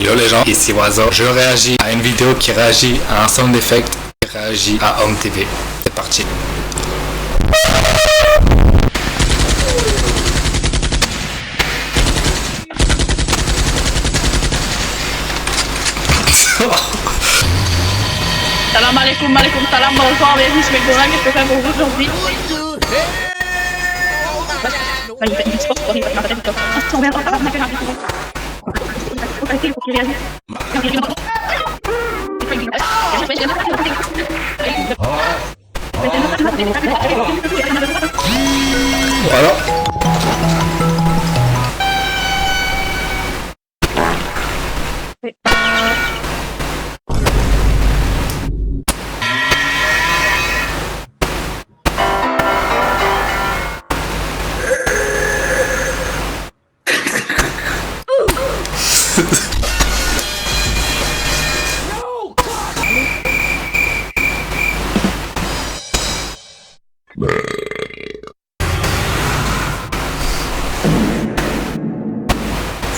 Hello les gens, ici Oiseau. Je réagis à une vidéo qui réagit à un sound effect qui réagit à OmeTV. C'est parti. Salam alaikum, alaikum salam, bonsoir, bienvenue sur mes qu'est-ce que je peux faire pour vous aujourd'hui? Voilà.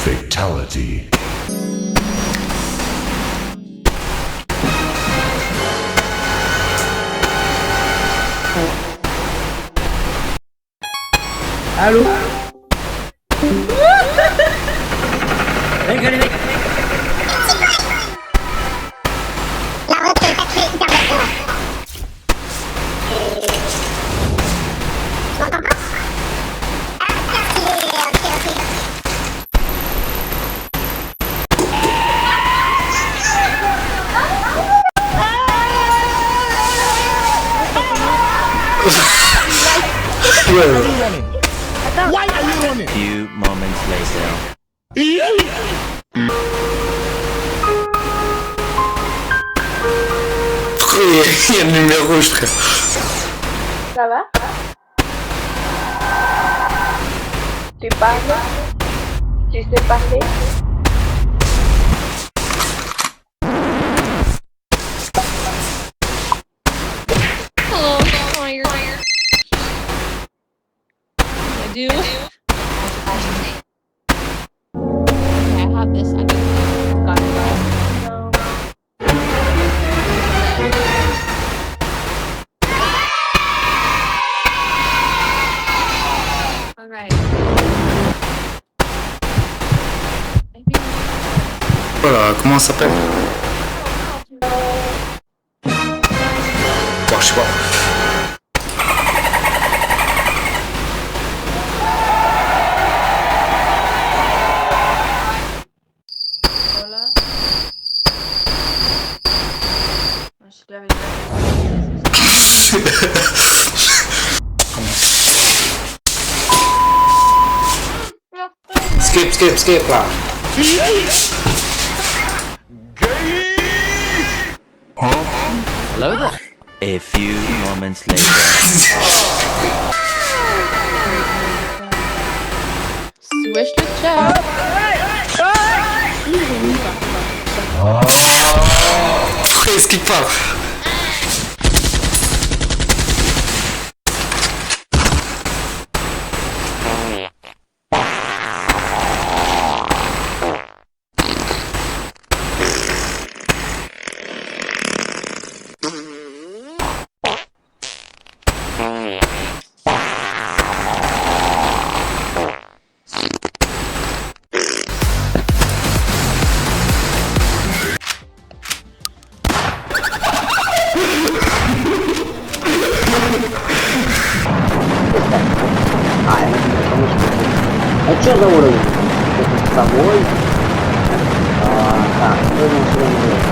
Fatality. Allô? Rigolez. Why are you running? Few moments later. Il y a le numéro rouge, frère. Ça va? Tu parles? Tu sais parler? Hello, fire. I do. Okay, I have this. I got it. Alright. Voilà, comment ça s'appelle? Bon, je sais pas. Voilà. Je l'avais Skip là. Hello there. A few moments later. Switch the chat. Frère, skip pas. А что за уровень? Это с собой? Так, что у нас делать?